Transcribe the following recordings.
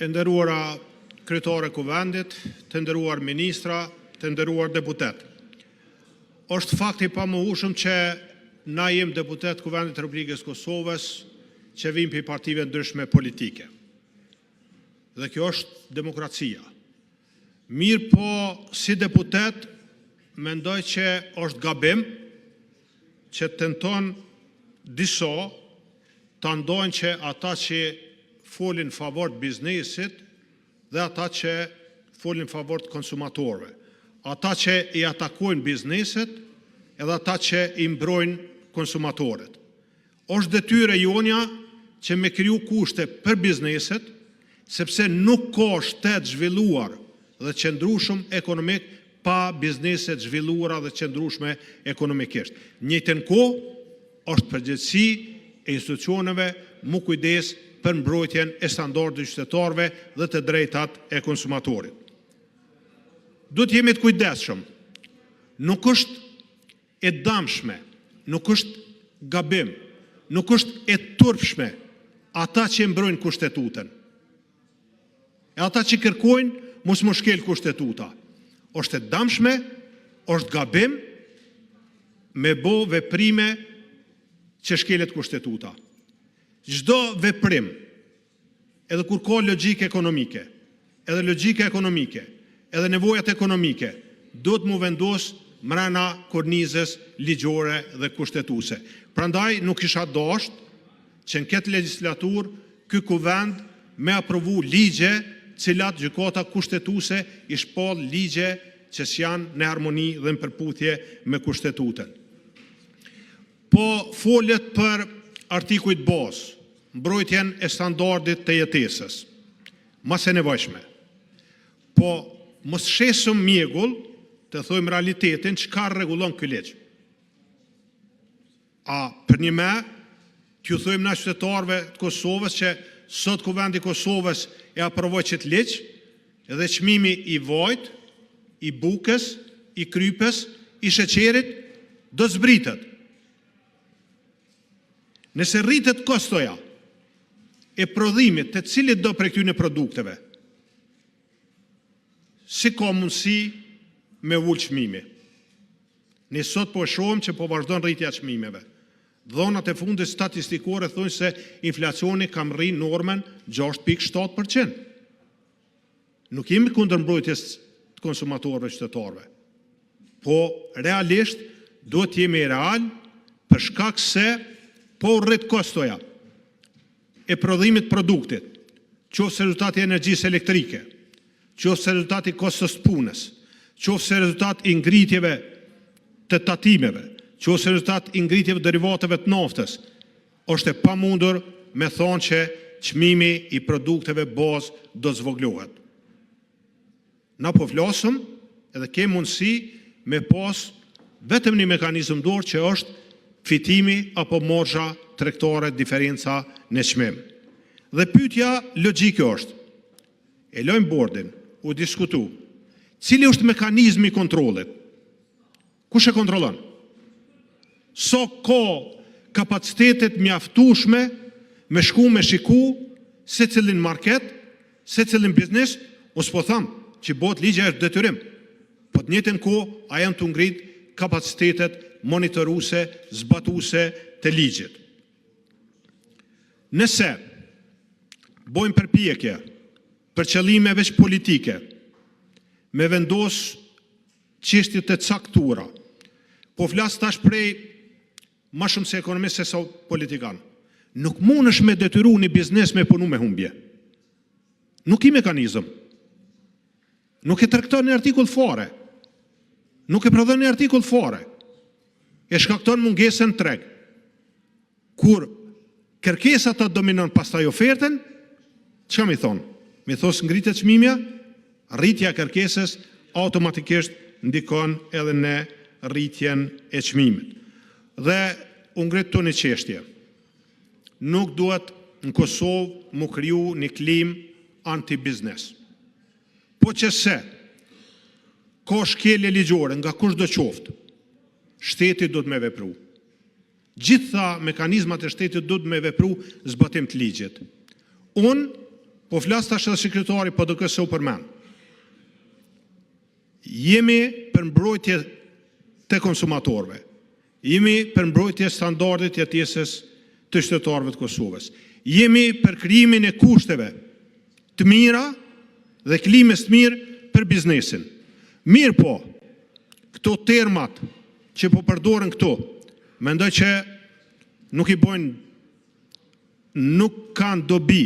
Të nderuara kryetare kuvendit, të nderuar ministra, të nderuar deputet. Është fakti pamohshëm që na jem deputet kuvendit të Republikës Kosovës që vim për partive ndryshme politike. Dhe kjo është demokracia. Mirë po, si deputet, mendoj që është gabim që tenton disa të ndojnë që ata që folin favor të biznesit dhe ata që folin favor të konsumatorëve. Ata që i atakojnë bizneset edhe ata që i mbrojnë konsumatorët. Është detyre jonja që me kriju kushte për bizneset, sepse nuk ka shtet zhvilluar dhe qëndrueshëm ekonomik pa bizneset zhvilluara dhe qëndrueshme ekonomikisht. Njëjtën kohë është përgjegjësi e institucioneve mu kujdes për mbrojtjen e standardeve qytetarëve dhe të drejtat e konsumatorit. Duhet jemi të kujdesshëm. Nuk është e dëmshme, nuk është gabim, nuk është e turpshme ata që mbrojnë kushtetutën. E ata që kërkojnë mos më shkel kushtetuta. Është e dëmshme, është gabim me bo veprime që shkelet kushtetuta. Çdo veprim, edhe kur ka logjikë ekonomike, edhe nevojat ekonomike, do të mu vendos mrena kornizës ligjore dhe kushtetuese. Prandaj nuk isha dashur që në këtë legislaturë ky kuvend me aprovu ligje cilat gjykata kushtetuese i shpall ligje që janë në harmoni dhe në përputhje me kushtetutën. Po folet për artikujt bazë, mbrojtjen e standardit të jetesës, mas e nevojshme. Po mos shesëm mjegull të thojmë realitetin çka rregullon ky ligj. A për një me, t'ju thojmë na qytetarëve të Kosovës që sot kuvendi i Kosovës e aprovoi çet ligj, edhe çmimi i vojt, i bukës, i krypës, i sheqerit do zbritet. Nëse rritet kostoja e prodhimit të cilit do prej këtyre produkteve, si ka mundësi me ul çmimi? Ne sot po shohim që po vazhdon rritja e çmimeve. Dhonat e fundit statistikore thonë se inflacioni ka rrinë normën 6.7%. Nuk jemi kundër mbrojtjes të konsumatorëve qytetarëve. Po realisht duhet jemi real për shkak se po rrit kostoja e prodhimit produktit, qoftë rezultati i energjisë elektrike, qoftë rezultati i kostos punës, qoftë rezultati i ngritjeve të tatimeve, qoftë rezultati i ngritjeve derivateve të naftës, është e pamundur me thonë që çmimi i produkteve bazë do zvoglohet. Na po flasëm edhe kemi mundësi me pas vetëm një mekanizëm dorë që është fitimi apo marzha tregtare, diferenca në çmim. Dhe pyetja logjike është, e lojmë bordin, u diskutu, cili është mekanizmi i kontrollit? Kush e kontrollon? So ka kapacitetet mjaftueshme me shku me shiku se cilin market, se cilin biznes, ose po thamë që bëhet ligja është detyrim. Po të njëjtën kohë a janë të ngrit kapacitetet monitoruese, zbatuese të ligjit. Nëse bojmë përpjekje për qëllime veç politike, me vendos çështje të caktuara, po flas tash prej më shumë se ekonomist se sa politikan. Nuk mundesh me detyru një biznes me punu me humbje. Nuk i mekanizëm. Nuk e tregton një artikull fare. Nuk e prodhon një artikull fare. E shkakton mungesën treg. Kur kërkesa të dominon pastaj ofertën, çka mi thonë? Mi thos ngritet çmimja, rritja e kërkesës automatikisht ndikon edhe në rritjen e çmimit. Dhe u ngrit tonë një çështje. Nuk duhet në Kosovë mu kriju një klim anti-biznes. Po që se ka shkelje ligjore nga kush do qoftë, shteti do të me vepru. Gjitha mekanizmat e shtetit do të me vepru zbatim të ligjit. Unë po flas tash edhe sekretari PDK-s u përmend. Jemi për mbrojtje të konsumatorëve. Jemi për mbrojtje standardit të jetesës të qytetarëve të Kosovës. Jemi për krijimin e kushteve të mira dhe klimës të mirë për biznesin. Mirë po, këto termat që po përdoren këtu, mendoj që nuk i bojnë, nuk kanë dobi,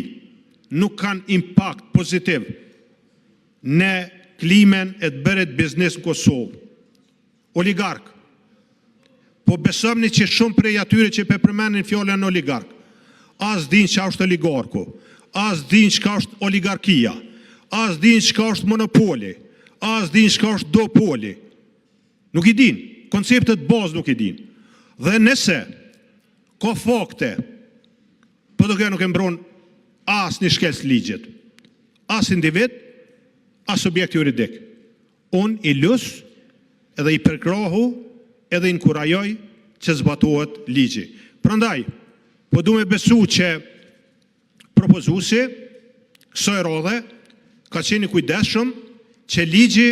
nuk kanë impact pozitiv në klimën e të bëret biznes në Kosovë. Oligark. Po besojmë që shumë prej atyre që përmendin fjalën oligark, as din çka është oligarku, as din çka është oligarkia, as din çka është monopoli, as din çka është duopoli. Nuk i din, konceptet bazë nuk i din. Dhe nëse ka fakte, PDK nuk e mbron as një shkelës ligjit, as individ, as subjekt juridik. Unë i lus edhe i përkrahu edhe i inkurajoj që zbatohet ligji. Prandaj, po du me besu që propozuesi kësaj radhe ka qenë kujdesshëm që ligji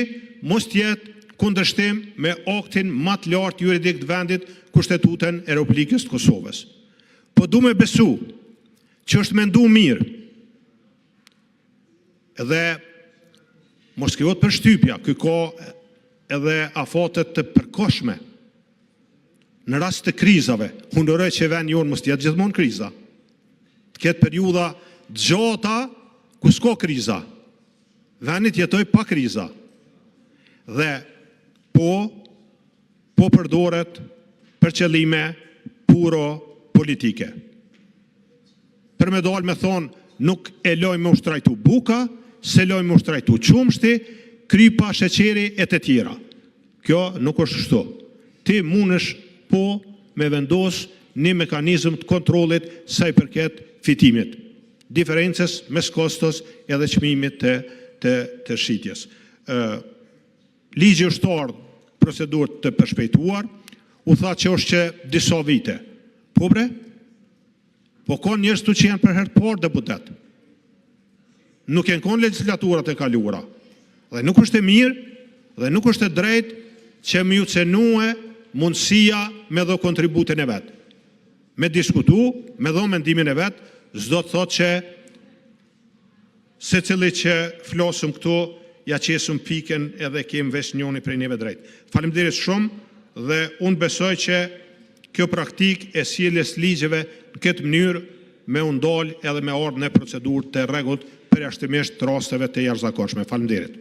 mos tjetë kundërshtim me aktin më të lartë juridik të vendit, Kushtetutën e Republikës të Kosovës. Po du me besu që është mendu mirë edhe mos krijohet përshtypja, ky ka edhe afatet të përkohshme në rast të krizave. Undëroj që vend jonë mos jetë gjithmonë kriza. Të ketë periudha gjata ku s'ka kriza. Vendit jetoj pa kriza. Dhe po përdoret për qëllime puro politike. Për me dalë me thonë, nuk e loj me ushtrajtu buka, se loj me ushtrajtu qumshti, krypa, sheqeri e të tjera. Kjo nuk është shto. Ti mundesh po me vendos një mekanizm të kontrolit sa i përket fitimit. Diferencës mes kostos edhe çmimit të shitjes. Ligji është ardhur procedurë të përshpejtuar, u tha që është që disa vite. Po bre? Po ka njerëz këtu që janë për herë të parë deputet. Nuk janë kon legislaturat e kaluara. Dhe nuk është e mirë dhe nuk është e drejtë që më ju cenue mundësia me dho kontributin e vetë. Me diskutu, me dho mendimin e vetë, s'do të thotë që se cili që flosëm këtu, ja qesëm piken edhe kemë vesh njoni prej neve drejtë. Faleminderit shumë dhe unë besoj që kjo praktik e sjelljes ligjeve në këtë mënyrë me undal edhe me ardhur në procedurë të rregullt përjashtimisht të rasteve të jashtëzakonshme. Faleminderit.